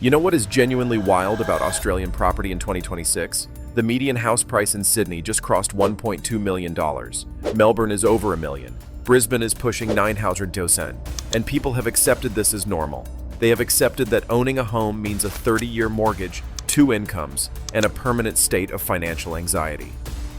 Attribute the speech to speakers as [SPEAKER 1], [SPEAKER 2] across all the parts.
[SPEAKER 1] You know what is genuinely wild about Australian property in 2026? The median house price in Sydney just crossed $1.2 million. Melbourne is over $1 million. Brisbane is pushing 900,000. And people have accepted this as normal. They have accepted that owning a home means a 30-year mortgage, 2 incomes, and a permanent state of financial anxiety.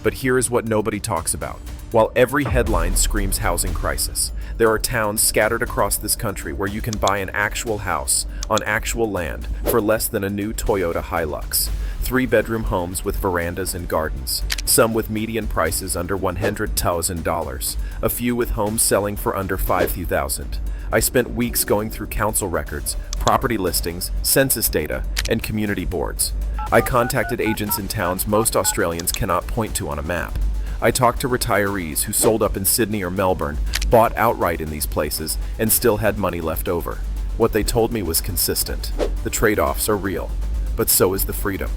[SPEAKER 1] But here is what nobody talks about. While every headline screams housing crisis, there are towns scattered across this country where you can buy an actual house on actual land for less than a new Toyota Hilux. 3-bedroom homes with verandas and gardens, some with median prices under $100,000, a few with homes selling for under $50,000. I spent weeks going through council records, property listings, census data, and community boards. I contacted agents in towns most Australians cannot point to on a map. I talked to retirees who sold up in Sydney or Melbourne, bought outright in these places, and still had money left over. What they told me was consistent. The trade-offs are real, but so is the freedom.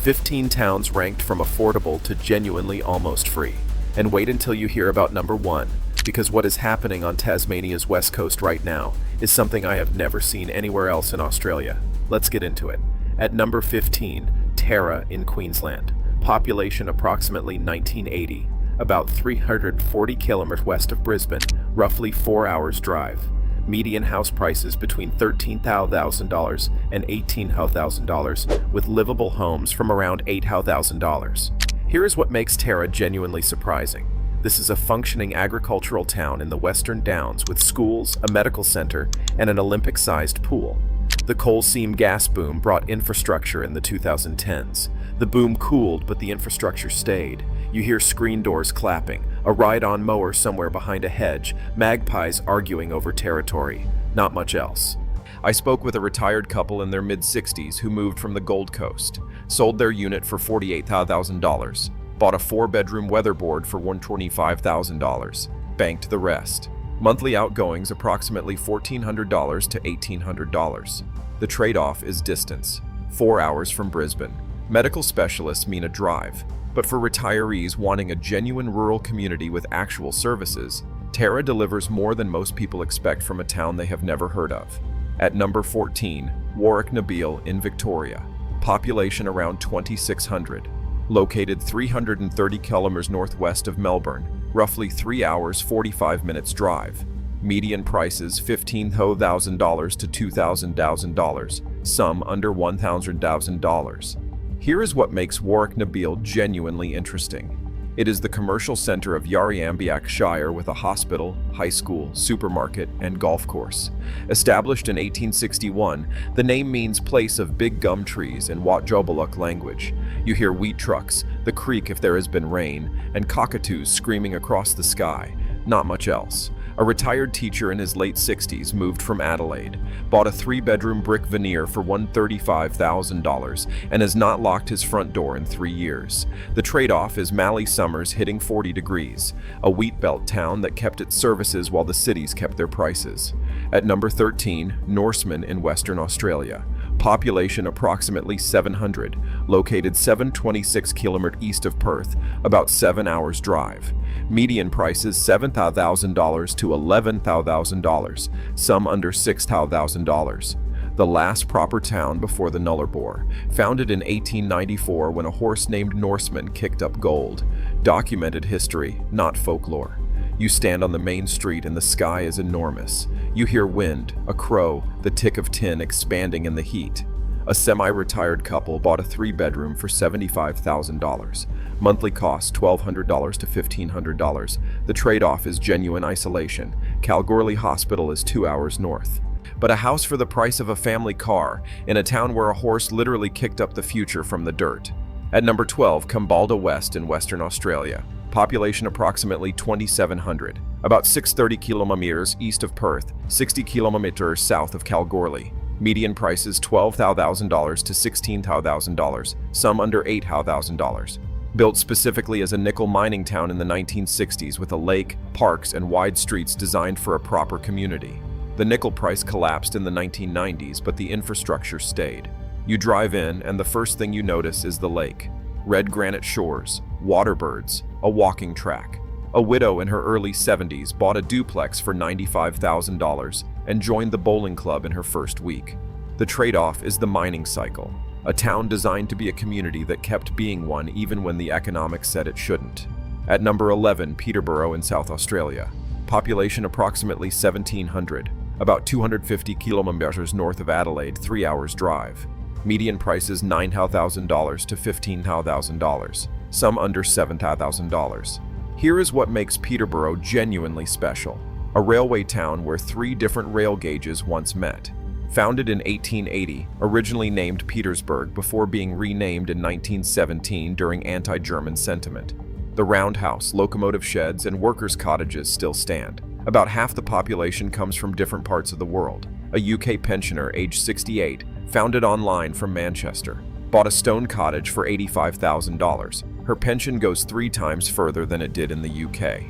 [SPEAKER 1] 15 towns ranked from affordable to genuinely almost free. And wait until you hear about number 1, because what is happening on Tasmania's west coast right now is something I have never seen anywhere else in Australia. Let's get into it. At number 15, Tarra in Queensland. Population approximately 1980, about 340 kilometers west of Brisbane, roughly 4 hours drive. Median house prices between $13,000 and $18,000, with livable homes from around $8,000. Here is what makes Tarra genuinely surprising. This is a functioning agricultural town in the Western Downs with schools, a medical center, and an Olympic-sized pool. The coal seam gas boom brought infrastructure in the 2010s. The boom cooled, but the infrastructure stayed. You hear screen doors clapping, a ride-on mower somewhere behind a hedge, magpies arguing over territory. Not much else. I spoke with a retired couple in their mid-60s who moved from the Gold Coast, sold their unit for $48,000, bought a 4-bedroom weatherboard for $125,000, banked the rest. Monthly outgoings approximately $1,400 to $1,800. The trade-off is distance, 4 hours from Brisbane. Medical specialists mean a drive, but for retirees wanting a genuine rural community with actual services, Tarra delivers more than most people expect from a town they have never heard of. At number 14, Warracknabeal in Victoria. Population around 2,600. Located 330 kilometers northwest of Melbourne, roughly 3 hours 45 minutes drive. Median prices $15,000 to $2,000, some under $1,000. Here is what makes Warracknabeal genuinely interesting. It is the commercial center of Yarriambiack Shire with a hospital, high school, supermarket, and golf course. Established in 1861, the name means place of big gum trees in Watjobaluk language. You hear wheat trucks, the creek if there has been rain, and cockatoos screaming across the sky. Not much else. A retired teacher in his late 60s moved from Adelaide, bought a 3-bedroom brick veneer for $135,000, and has not locked his front door in 3 years. The trade-off is Mallee summers hitting 40 degrees, a wheat belt town that kept its services while the cities kept their prices. At number 13, Norseman in Western Australia. Population approximately 700, located 726 kilometers east of Perth, about 7 hours drive. Median prices $7,000 to $11,000, some under $6,000. The last proper town before the Nullarbor, founded in 1894 when a horse named Norseman kicked up gold. Documented history, not folklore. You stand on the main street and the sky is enormous. You hear wind, a crow, the tick of tin expanding in the heat. A semi-retired couple bought a 3-bedroom for $75,000. Monthly cost $1,200 to $1,500. The trade-off is genuine isolation. Kalgoorlie Hospital is 2 hours north. But a house for the price of a family car in a town where a horse literally kicked up the future from the dirt. At number 12, Kambalda West in Western Australia. Population approximately 2,700, about 630 kilometers east of Perth, 60 kilometers south of Kalgoorlie. Median prices $12,000 to $16,000, some under $8,000. Built specifically as a nickel mining town in the 1960s with a lake, parks, and wide streets designed for a proper community. The nickel price collapsed in the 1990s, but the infrastructure stayed. You drive in, and the first thing you notice is the lake. Red granite shores, water birds, a walking track. A widow in her early 70s bought a duplex for $95,000 and joined the bowling club in her first week. The trade-off is the mining cycle, a town designed to be a community that kept being one even when the economics said it shouldn't. At number 11, Peterborough in South Australia. Population approximately 1,700, about 250 kilometers north of Adelaide, 3 hours drive. Median prices $9,000 to $15,000, some under $7,000. Here is what makes Peterborough genuinely special. A railway town where 3 different rail gauges once met. Founded in 1880, originally named Petersburg before being renamed in 1917 during anti-German sentiment. The roundhouse, locomotive sheds, and workers' cottages still stand. About half the population comes from different parts of the world. A UK pensioner, aged 68, founded online from Manchester, bought a stone cottage for $85,000. Her pension goes 3 times further than it did in the UK.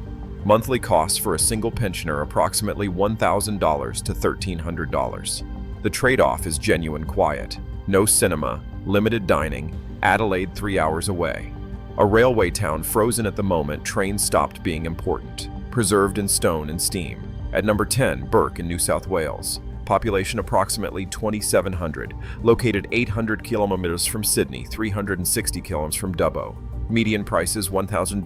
[SPEAKER 1] Monthly costs for a single pensioner approximately $1,000 to $1,300. The trade-off is genuine quiet. No cinema, limited dining, Adelaide 3 hours away. A railway town frozen at the moment trains stopped being important. Preserved in stone and steam. At number 10, Bourke in New South Wales. Population approximately 2,700, located 800 kilometers from Sydney, 360 kilometers from Dubbo. Median prices $1,000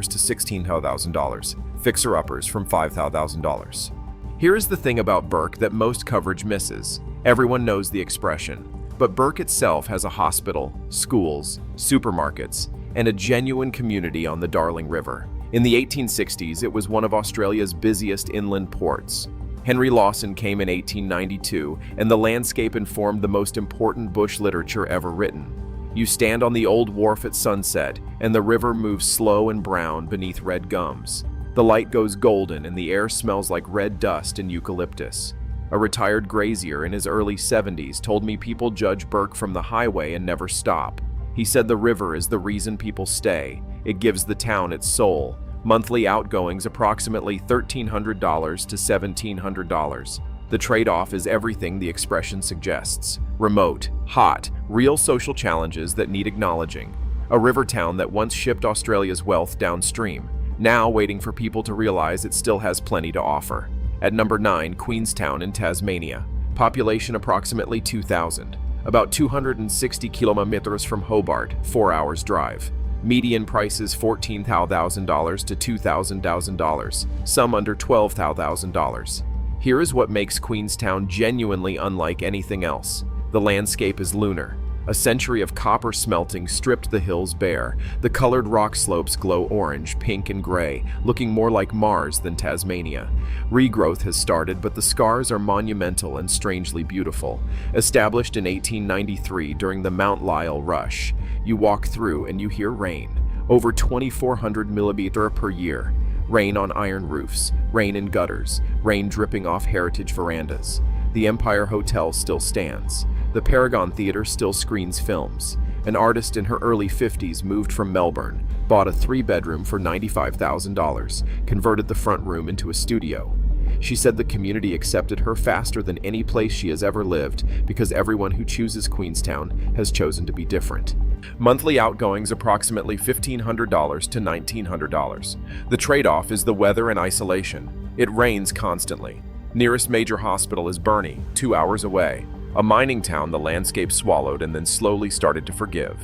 [SPEAKER 1] to $16,000, fixer-uppers from $5,000. Here is the thing about Bourke that most coverage misses. Everyone knows the expression, but Bourke itself has a hospital, schools, supermarkets, and a genuine community on the Darling River. In the 1860s, it was one of Australia's busiest inland ports. Henry Lawson came in 1892, and the landscape informed the most important bush literature ever written. You stand on the old wharf at sunset, and the river moves slow and brown beneath red gums. The light goes golden, and the air smells like red dust and eucalyptus. A retired grazier in his early 70s told me people judge Bourke from the highway and never stop. He said the river is the reason people stay. It gives the town its soul. Monthly outgoings approximately $1,300 to $1,700. The trade-off is everything the expression suggests. Remote, hot, real social challenges that need acknowledging. A river town that once shipped Australia's wealth downstream, now waiting for people to realize it still has plenty to offer. At number 9, Queenstown in Tasmania. Population approximately 2,000, about 260 kilometers from Hobart, 4 hours drive. Median prices $14,000 to $2,000, some under $12,000. Here is what makes Queenstown genuinely unlike anything else. The landscape is lunar. A century of copper smelting stripped the hills bare. The colored rock slopes glow orange, pink, and gray, looking more like Mars than Tasmania. Regrowth has started, but the scars are monumental and strangely beautiful. Established in 1893 during the Mount Lyell rush, you walk through and you hear rain, over 2,400 millimeters per year. Rain on iron roofs, rain in gutters, rain dripping off heritage verandas. The Empire Hotel still stands. The Paragon Theatre still screens films. An artist in her early 50s moved from Melbourne, bought a 3-bedroom for $95,000, converted the front room into a studio. She said the community accepted her faster than any place she has ever lived because everyone who chooses Queenstown has chosen to be different. Monthly outgoings approximately $1,500 to $1,900. The trade-off is the weather and isolation. It rains constantly. Nearest major hospital is Burnie, 2 hours away. A mining town the landscape swallowed and then slowly started to forgive.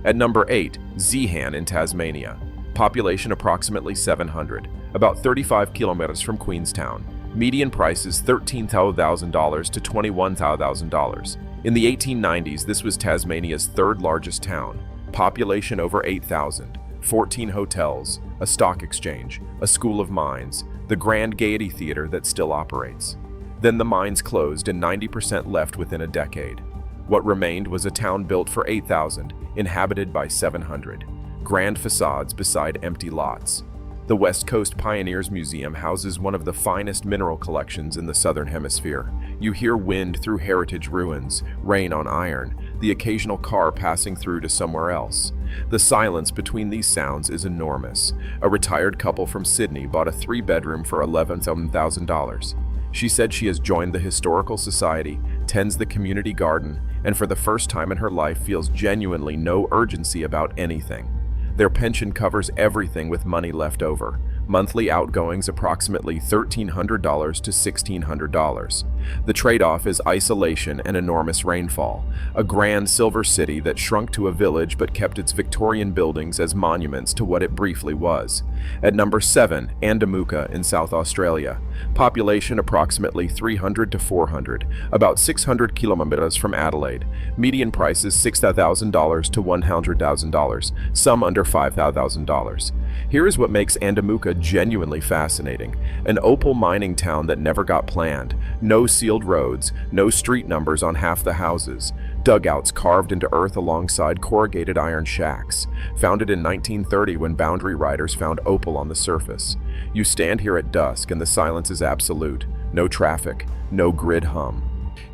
[SPEAKER 1] At number 8, Zeehan in Tasmania. Population approximately 700, about 35 kilometers from Queenstown. Median prices $13,000 to $21,000. In the 1890s, this was Tasmania's 3rd largest town. Population over 8,000, 14 hotels, a stock exchange, a school of mines, the Grand Gaiety Theatre that still operates. Then the mines closed and 90% left within a decade. What remained was a town built for 8,000, inhabited by 700. Grand facades beside empty lots. The West Coast Pioneers Museum houses one of the finest mineral collections in the Southern Hemisphere. You hear wind through heritage ruins, rain on iron, the occasional car passing through to somewhere else. The silence between these sounds is enormous. A retired couple from Sydney bought a 3-bedroom for $11,000. She said she has joined the Historical Society, tends the community garden, and for the first time in her life feels genuinely no urgency about anything. Their pension covers everything with money left over. Monthly outgoings approximately $1,300 to $1,600. The trade-off is isolation and enormous rainfall, a grand silver city that shrunk to a village but kept its Victorian buildings as monuments to what it briefly was. At number 7, Andamooka in South Australia. Population approximately 300 to 400, about 600 kilometers from Adelaide. Median price is $6,000 to $100,000, some under $5,000. Here is what makes Andamooka genuinely fascinating. An opal mining town that never got planned. No sealed roads, no street numbers on half the houses. Dugouts carved into earth alongside corrugated iron shacks. Founded in 1930 when boundary riders found opal on the surface. You stand here at dusk and the silence is absolute. No traffic, no grid hum.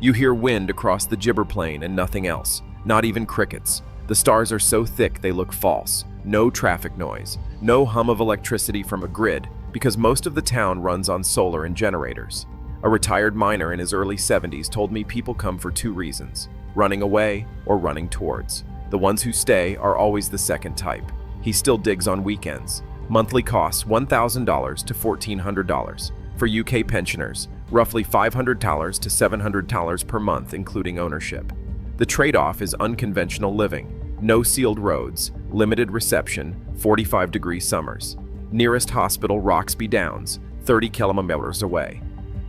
[SPEAKER 1] You hear wind across the gibber plane and nothing else. Not even crickets. The stars are so thick they look false. No traffic noise. No hum of electricity from a grid, because most of the town runs on solar and generators. A retired miner in his early 70s told me people come for 2 reasons: running away or running towards. The ones who stay are always the second type. He still digs on weekends. Monthly costs $1,000 to $1,400. For UK pensioners, roughly $500 to $700 per month including ownership. The trade-off is unconventional living. No sealed roads, limited reception, 45-degree summers. Nearest hospital Roxby Downs, 30 kilometers away.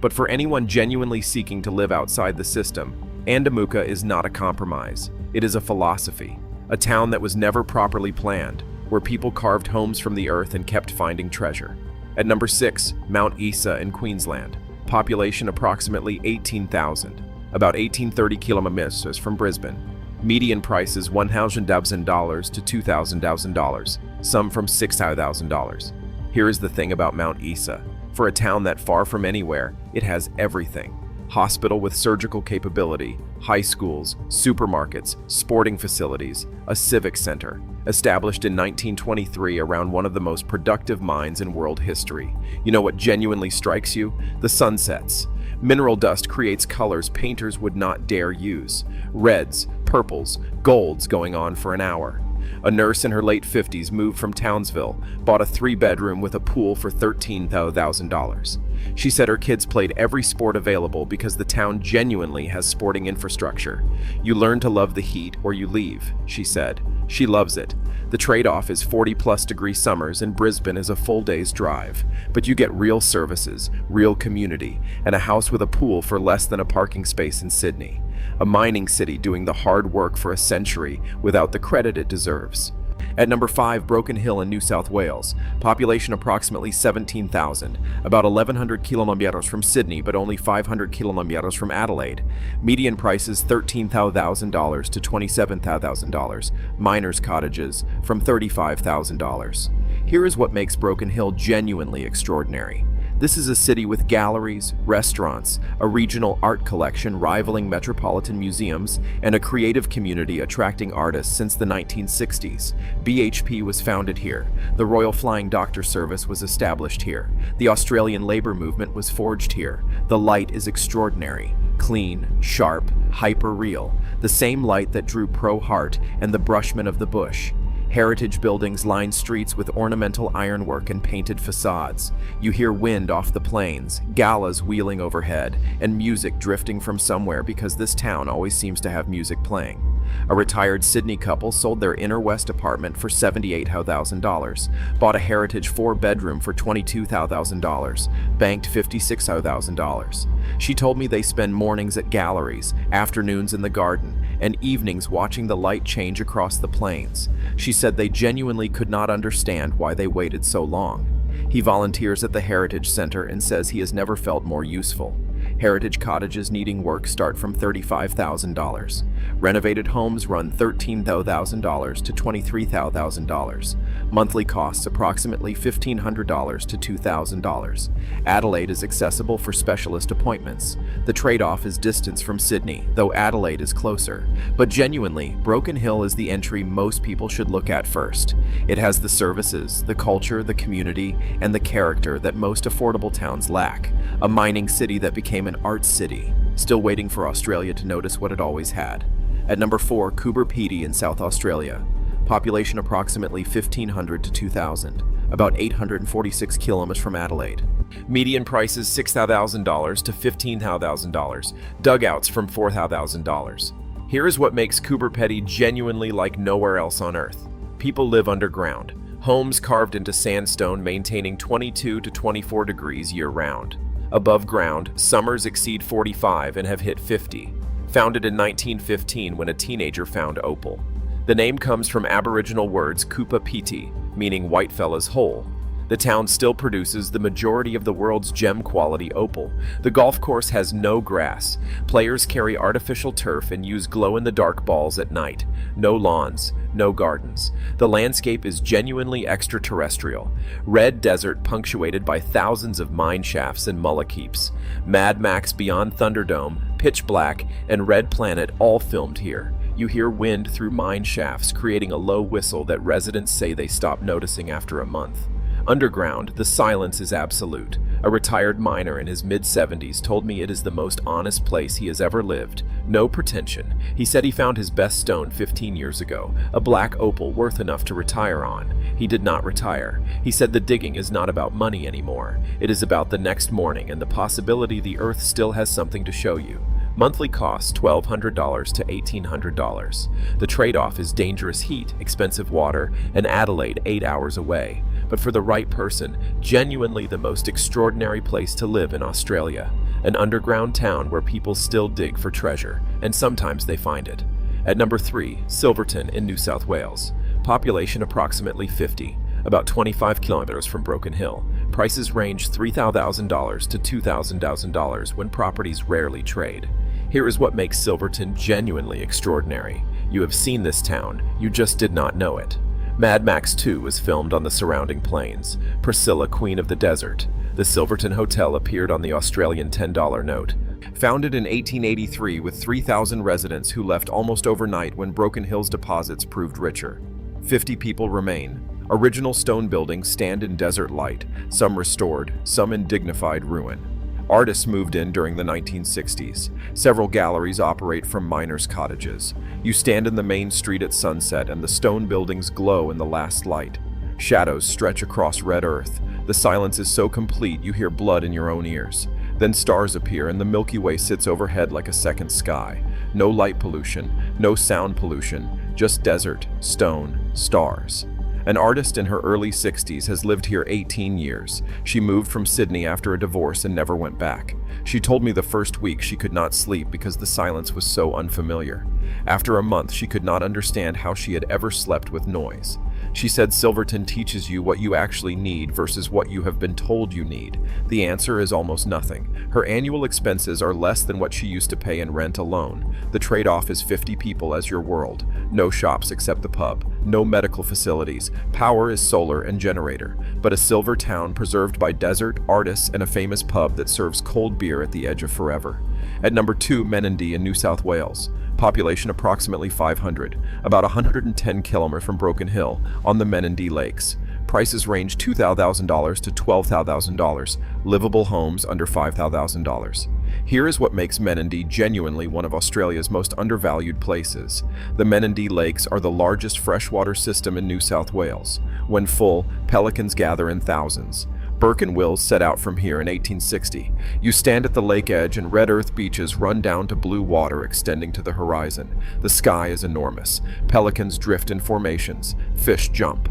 [SPEAKER 1] But for anyone genuinely seeking to live outside the system, Andamooka is not a compromise. It is a philosophy. A town that was never properly planned, where people carved homes from the earth and kept finding treasure. At number 6, Mount Isa in Queensland. Population approximately 18,000, about 1830 kilometers from Brisbane. Median price is $1,000 to $2,000, some from $6,000. Here is the thing about Mount Isa. For a town that far from anywhere, it has everything. Hospital with surgical capability, high schools, supermarkets, sporting facilities, a civic center. Established in 1923 around one of the most productive mines in world history. You know what genuinely strikes you? The sunsets. Mineral dust creates colors painters would not dare use. Reds, purples, golds going on for an hour. A nurse in her late 50s moved from Townsville, bought a 3-bedroom with a pool for $13,000. She said her kids played every sport available because the town genuinely has sporting infrastructure. You learn to love the heat or you leave, she said. She loves it. The trade-off is 40-plus degree summers and Brisbane is a full day's drive. But you get real services, real community, and a house with a pool for less than a parking space in Sydney. A mining city doing the hard work for a century without the credit it deserves. At number 5, Broken Hill in New South Wales. Population approximately 17,000, about 1,100 kilometers from Sydney but only 500 kilometers from Adelaide. Median price is $13,000 to $27,000. Miners' cottages from $35,000. Here is what makes Broken Hill genuinely extraordinary. This is a city with galleries, restaurants, a regional art collection rivaling metropolitan museums, and a creative community attracting artists since the 1960s. BHP was founded here. The Royal Flying Doctor Service was established here. The Australian Labour Movement was forged here. The light is extraordinary. Clean, sharp, hyper-real. The same light that drew Pro Hart and the Bushmen of the Bush. Heritage buildings line streets with ornamental ironwork and painted facades. You hear wind off the plains, galas wheeling overhead, and music drifting from somewhere because this town always seems to have music playing. A retired Sydney couple sold their Inner West apartment for $78,000, bought a Heritage 4-bedroom for $22,000, banked $56,000. She told me they spend mornings at galleries, afternoons in the garden, and evenings watching the light change across the plains. She said they genuinely could not understand why they waited so long. He volunteers at the Heritage Center and says he has never felt more useful. Heritage cottages needing work start from $35,000. Renovated homes run $13,000 to $23,000. Monthly costs approximately $1,500 to $2,000. Adelaide is accessible for specialist appointments. The trade-off is distance from Sydney, though Adelaide is closer. But genuinely, Broken Hill is the entry most people should look at first. It has the services, the culture, the community, and the character that most affordable towns lack. A mining city that became an art city, still waiting for Australia to notice what it always had. At number 4, Coober, Pedy in South Australia. Population approximately 1,500 to 2,000, about 846 kilometers from Adelaide. Median prices $6,000 to $15,000. Dugouts from $4,000. Here is what makes Coober Pedy genuinely like nowhere else on Earth. People live underground. Homes carved into sandstone maintaining 22 to 24 degrees year-round. Above ground, summers exceed 45 and have hit 50. Founded in 1915 when a teenager found opal. The name comes from Aboriginal words Kupa Piti, meaning white fella's hole. The town still produces the majority of the world's gem-quality opal. The golf course has no grass. Players carry artificial turf and use glow-in-the-dark balls at night. No lawns, no gardens. The landscape is genuinely extraterrestrial. Red desert punctuated by thousands of mine shafts and mullah keeps. Mad Max Beyond Thunderdome, Pitch Black, and Red Planet all filmed here. You hear wind through mine shafts, creating a low whistle that residents say they stop noticing after a month. Underground, the silence is absolute. A retired miner in his mid-70s told me it is the most honest place he has ever lived. No pretension. He said he found his best stone 15 years ago, a black opal worth enough to retire on. He did not retire. He said the digging is not about money anymore. It is about the next morning and the possibility the earth still has something to show you. Monthly costs $1,200 to $1,800. The trade-off is dangerous heat, expensive water, and Adelaide 8 hours away. But for the right person, genuinely the most extraordinary place to live in Australia. An underground town where people still dig for treasure, and sometimes they find it. At number 3, Silverton in New South Wales. Population approximately 50, about 25 kilometers from Broken Hill. Prices range $3,000 to $2,000 when properties rarely trade. Here is what makes Silverton genuinely extraordinary. You have seen this town, you just did not know it. Mad Max 2 was filmed on the surrounding plains. Priscilla, Queen of the Desert. The Silverton Hotel appeared on the Australian $10 note. Founded in 1883 with 3,000 residents who left almost overnight when Broken Hill's deposits proved richer. 50 people remain. Original stone buildings stand in desert light, some restored, some in dignified ruin. Artists moved in during the 1960s. Several galleries operate from miners' cottages. You stand in the main street at sunset and the stone buildings glow in the last light. Shadows stretch across red earth. The silence is so complete you hear blood in your own ears. Then stars appear and the Milky Way sits overhead like a second sky. No light pollution, no sound pollution, just desert, stone, stars. An artist in her early 60s has lived here 18 years. She moved from Sydney after a divorce and never went back. She told me the first week she could not sleep because the silence was so unfamiliar. After a month, she could not understand how she had ever slept with noise. She said Silverton teaches you what you actually need versus what you have been told you need. The answer is almost nothing. Her annual expenses are less than what she used to pay in rent alone. The trade-off is 50 people as your world. No shops except the pub. No medical facilities. Power is solar and generator. But a silver town preserved by desert, artists, and a famous pub that serves cold beer at the edge of forever. At number 2, Menindee in New South Wales. Population approximately 500, about 110 kilometers from Broken Hill, on the Menindee Lakes. Prices range $2,000 to $12,000, livable homes under $5,000. Here is what makes Menindee genuinely one of Australia's most undervalued places. The Menindee Lakes are the largest freshwater system in New South Wales. When full, pelicans gather in thousands. Bourke and Wills set out from here in 1860. You stand at the lake edge and red earth beaches run down to blue water extending to the horizon. The sky is enormous. Pelicans drift in formations. Fish jump.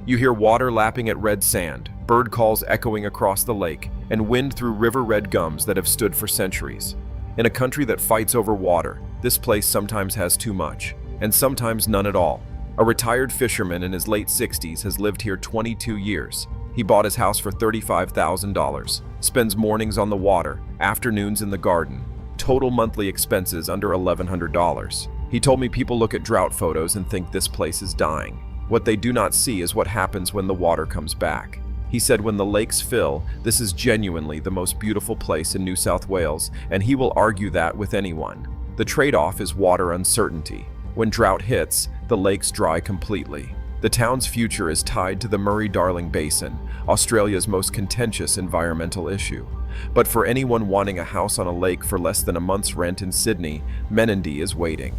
[SPEAKER 1] You hear water lapping at red sand, bird calls echoing across the lake, and wind through river red gums that have stood for centuries. In a country that fights over water, this place sometimes has too much, and sometimes none at all. A retired fisherman in his late 60s has lived here 22 years. He bought his house for $35,000, spends mornings on the water, afternoons in the garden, total monthly expenses under $1,100. He told me people look at drought photos and think this place is dying. What they do not see is what happens when the water comes back. He said when the lakes fill, this is genuinely the most beautiful place in New South Wales, and he will argue that with anyone. The trade-off is water uncertainty. When drought hits, the lakes dry completely. The town's future is tied to the Murray-Darling Basin, Australia's most contentious environmental issue. But for anyone wanting a house on a lake for less than a month's rent in Sydney, Menindee is waiting.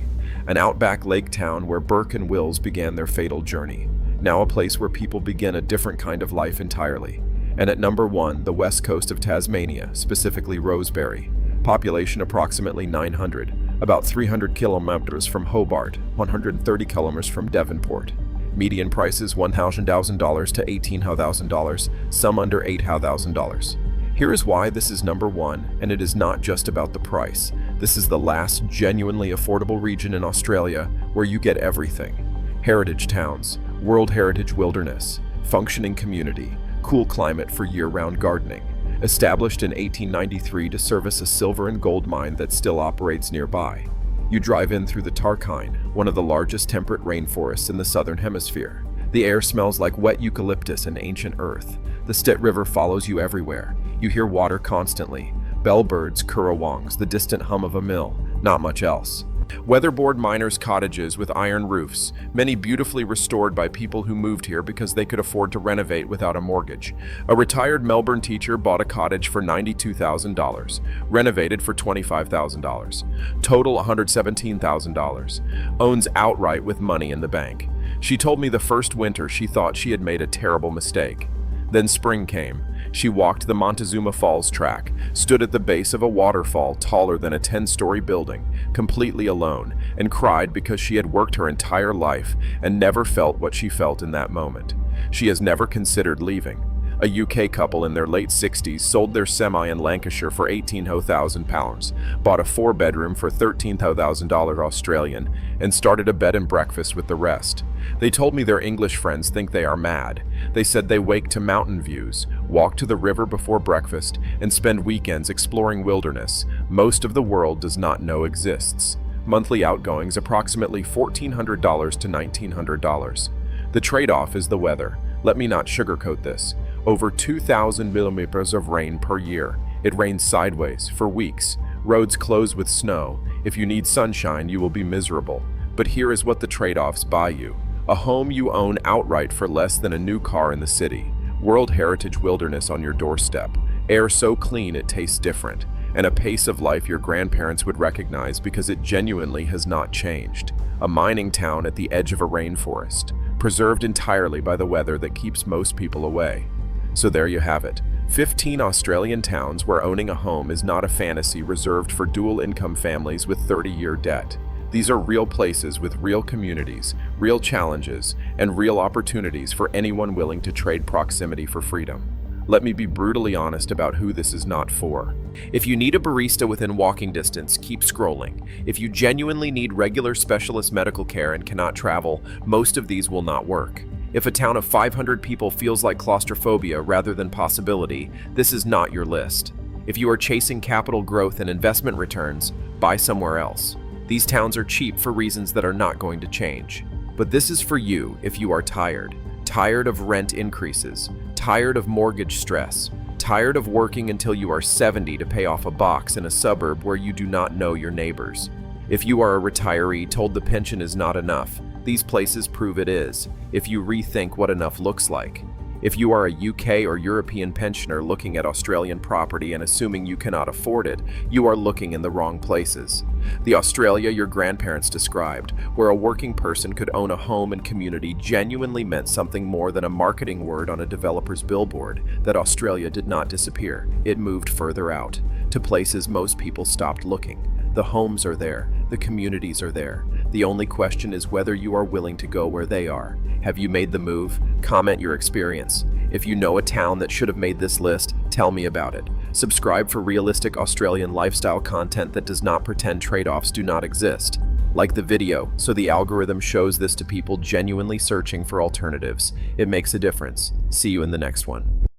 [SPEAKER 1] An outback lake town where Bourke and Wills began their fatal journey. Now a place where people begin a different kind of life entirely. And at number 1, the west coast of Tasmania, specifically Rosebery. Population approximately 900, about 300 kilometers from Hobart, 130 kilometers from Devonport. Median prices $1,000 to $18,000, some under $8,000. Here is why this is number 1, and it is not just about the price. This is the last genuinely affordable region in Australia where you get everything. Heritage towns, World Heritage wilderness, functioning community, cool climate for year-round gardening. Established in 1893 to service a silver and gold mine that still operates nearby. You drive in through the Tarkine, one of the largest temperate rainforests in the southern hemisphere. The air smells like wet eucalyptus and ancient earth. The Stitt River follows you everywhere. You hear water constantly. Bellbirds, currawongs, the distant hum of a mill, not much else. Weatherboard miners' cottages with iron roofs, many beautifully restored by people who moved here because they could afford to renovate without a mortgage. A retired Melbourne teacher bought a cottage for $92,000, renovated for $25,000. Total $117,000. Owns outright with money in the bank. She told me the first winter she thought she had made a terrible mistake. Then spring came. She walked the Montezuma Falls track, stood at the base of a waterfall taller than a 10-story building, completely alone, and cried because she had worked her entire life and never felt what she felt in that moment. She has never considered leaving. A UK couple in their late 60s sold their semi in Lancashire for £18,000, bought a 4-bedroom for $13,000 Australian, and started a bed and breakfast with the rest. They told me their English friends think they are mad. They said they wake to mountain views, walk to the river before breakfast, and spend weekends exploring wilderness most of the world does not know exists. Monthly outgoings approximately $1,400 to $1,900. The trade-off is the weather. Let me not sugarcoat this. Over 2,000 millimeters of rain per year. It rains sideways for weeks. Roads close with snow. If you need sunshine, you will be miserable. But here is what the trade-offs buy you. A home you own outright for less than a new car in the city. World Heritage wilderness on your doorstep. Air so clean it tastes different. And a pace of life your grandparents would recognize because it genuinely has not changed. A mining town at the edge of a rainforest, preserved entirely by the weather that keeps most people away. So there you have it. 15 Australian towns where owning a home is not a fantasy reserved for dual-income families with 30-year debt. These are real places with real communities, real challenges, and real opportunities for anyone willing to trade proximity for freedom. Let me be brutally honest about who this is not for. If you need a barista within walking distance, keep scrolling. If you genuinely need regular specialist medical care and cannot travel, most of these will not work. If a town of 500 people feels like claustrophobia rather than possibility, this is not your list. If you are chasing capital growth and investment returns, buy somewhere else. These towns are cheap for reasons that are not going to change. But this is for you if you are tired. Tired of rent increases, tired of mortgage stress, tired of working until you are 70 to pay off a box in a suburb where you do not know your neighbors. If you are a retiree told the pension is not enough, these places prove it is, if you rethink what enough looks like. If you are a UK or European pensioner looking at Australian property and assuming you cannot afford it, you are looking in the wrong places. The Australia your grandparents described, where a working person could own a home and community, genuinely meant something more than a marketing word on a developer's billboard. That Australia did not disappear. It moved further out, to places most people stopped looking. The homes are there, the communities are there. The only question is whether you are willing to go where they are. Have you made the move? Comment your experience. If you know a town that should have made this list, tell me about it. Subscribe for realistic Australian lifestyle content that does not pretend trade-offs do not exist. Like the video so the algorithm shows this to people genuinely searching for alternatives. It makes a difference. See you in the next one.